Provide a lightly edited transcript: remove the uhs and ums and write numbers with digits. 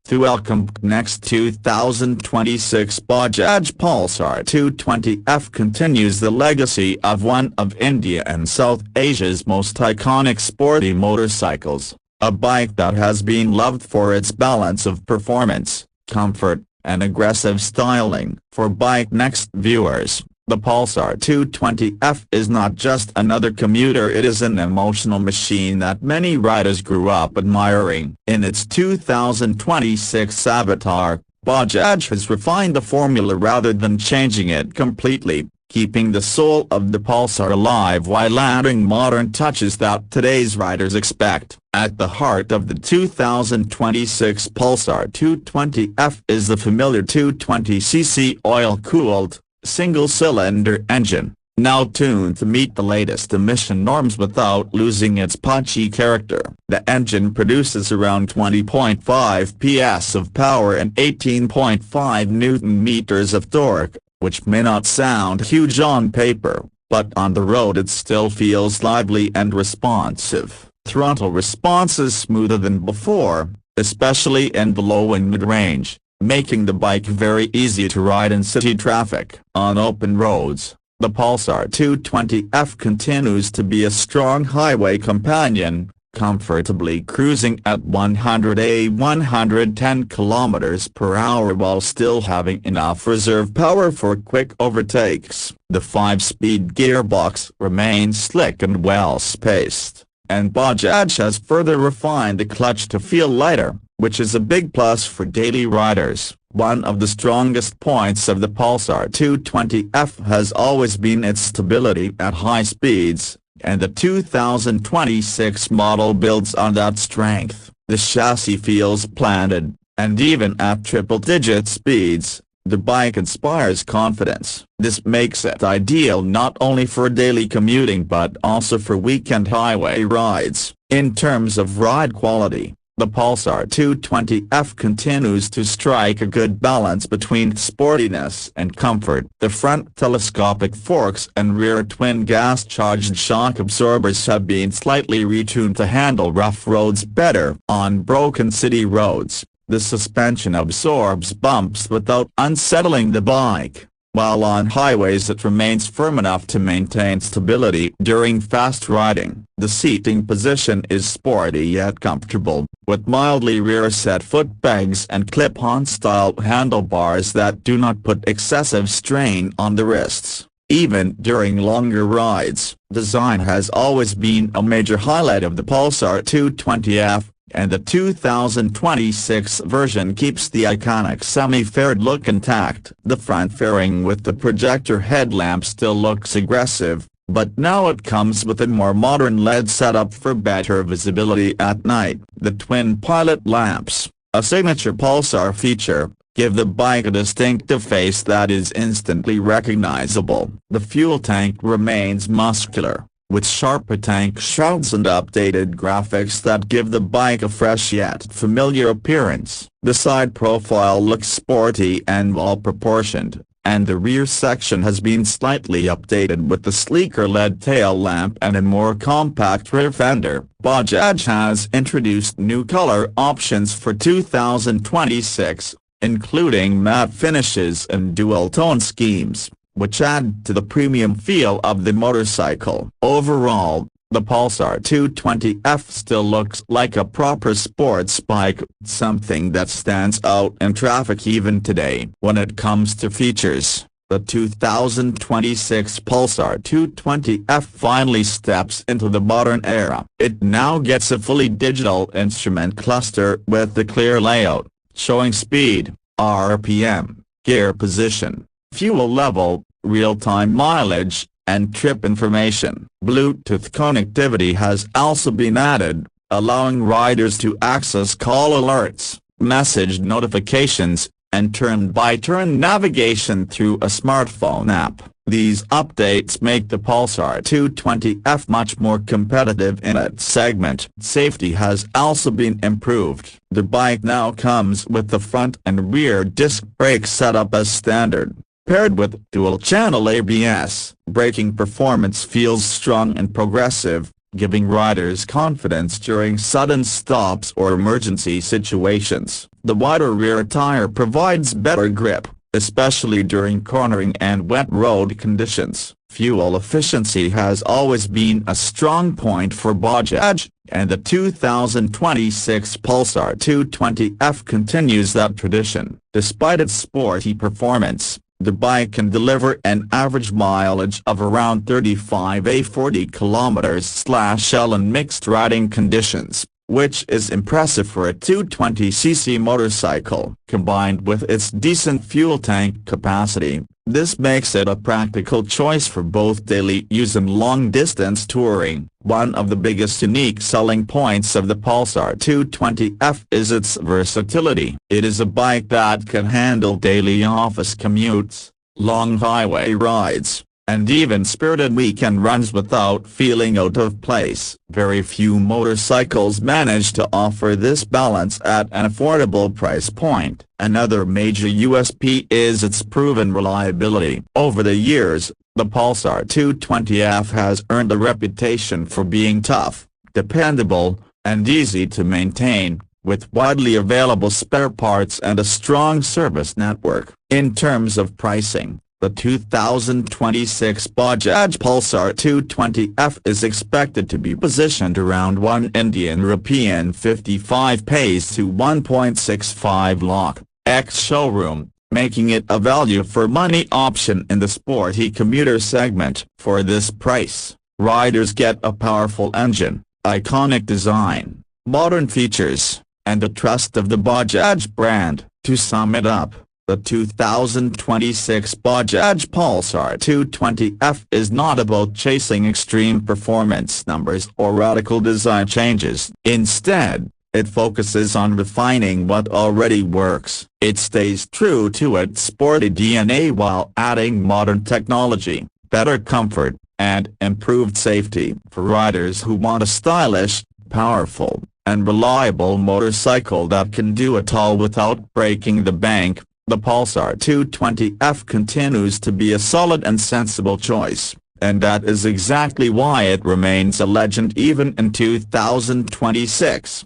to welcome BikeNext 2026. Bajaj Pulsar 220F continues the legacy of one of India and South Asia's most iconic sporty motorcycles, a bike that has been loved for its balance of performance, comfort, and aggressive styling. For BikeNext viewers, the Pulsar 220F is not just another commuter, it is an emotional machine that many riders grew up admiring. In its 2026 avatar, Bajaj has refined the formula rather than changing it completely, keeping the soul of the Pulsar alive while adding modern touches that today's riders expect. At the heart of the 2026 Pulsar 220F is the familiar 220cc oil-cooled, single-cylinder engine, now tuned to meet the latest emission norms without losing its punchy character. The engine produces around 20.5 PS of power and 18.5 Nm of torque, which may not sound huge on paper, but on the road it still feels lively and responsive. Throttle response is smoother than before, especially in the low and mid-range, making the bike very easy to ride in city traffic. On open roads, the Pulsar 220F continues to be a strong highway companion, comfortably cruising at 110 km/h while still having enough reserve power for quick overtakes. The 5-speed gearbox remains slick and well-spaced, and Bajaj has further refined the clutch to feel lighter, which is a big plus for daily riders. One of the strongest points of the Pulsar 220F has always been its stability at high speeds, and the 2026 model builds on that strength. The chassis feels planted, and even at triple-digit speeds, the bike inspires confidence. This makes it ideal not only for daily commuting but also for weekend highway rides. In terms of ride quality, the Pulsar 220F continues to strike a good balance between sportiness and comfort. The front telescopic forks and rear twin gas-charged shock absorbers have been slightly retuned to handle rough roads better. On broken city roads, the suspension absorbs bumps without unsettling the bike, while on highways it remains firm enough to maintain stability during fast riding. The seating position is sporty yet comfortable, with mildly rear-set footpegs and clip-on style handlebars that do not put excessive strain on the wrists. Even during longer rides, design has always been a major highlight of the Pulsar 220F, and the 2026 version keeps the iconic semi-faired look intact. The front fairing with the projector headlamp still looks aggressive, but now it comes with a more modern LED setup for better visibility at night. The twin pilot lamps, a signature Pulsar feature, give the bike a distinctive face that is instantly recognizable. The fuel tank remains muscular, with sharper tank shrouds and updated graphics that give the bike a fresh yet familiar appearance. The side profile looks sporty and well-proportioned, and the rear section has been slightly updated with the sleeker LED tail lamp and a more compact rear fender. Bajaj has introduced new color options for 2026, including matte finishes and dual-tone schemes, which add to the premium feel of the motorcycle. Overall, the Pulsar 220F still looks like a proper sports bike, something that stands out in traffic even today. When it comes to features, the 2026 Pulsar 220F finally steps into the modern era. It now gets a fully digital instrument cluster with a clear layout, showing speed, RPM, gear position, fuel level, real-time mileage, and trip information. Bluetooth connectivity has also been added, allowing riders to access call alerts, message notifications, and turn-by-turn navigation through a smartphone app. These updates make the Pulsar 220F much more competitive in its segment. Safety has also been improved. The bike now comes with the front and rear disc brake setup as standard. Paired with dual-channel ABS, braking performance feels strong and progressive, giving riders confidence during sudden stops or emergency situations. The wider rear tire provides better grip, especially during cornering and wet road conditions. Fuel efficiency has always been a strong point for Bajaj, and the 2026 Pulsar 220F continues that tradition. Despite its sporty performance, the bike can deliver an average mileage of around 35–40 km/L in mixed riding conditions, which is impressive for a 220cc motorcycle. Combined with its decent fuel tank capacity, this makes it a practical choice for both daily use and long-distance touring. One of the biggest unique selling points of the Pulsar 220F is its versatility. It is a bike that can handle daily office commutes, long highway rides, and even spirited weekend runs without feeling out of place. Very few motorcycles manage to offer this balance at an affordable price point. Another major USP is its proven reliability. Over the years, the Pulsar 220F has earned a reputation for being tough, dependable, and easy to maintain, with widely available spare parts and a strong service network. In terms of pricing, the 2026 Bajaj Pulsar 220F is expected to be positioned around ₹155 to 1.65 lakh ex-showroom, making it a value-for-money option in the sporty commuter segment. For this price, riders get a powerful engine, iconic design, modern features, and the trust of the Bajaj brand. To sum it up, the 2026 Bajaj Pulsar 220F is not about chasing extreme performance numbers or radical design changes. Instead, it focuses on refining what already works. It stays true to its sporty DNA while adding modern technology, better comfort, and improved safety. For riders who want a stylish, powerful, and reliable motorcycle that can do it all without breaking the bank, the Pulsar 220F continues to be a solid and sensible choice, and that is exactly why it remains a legend even in 2026.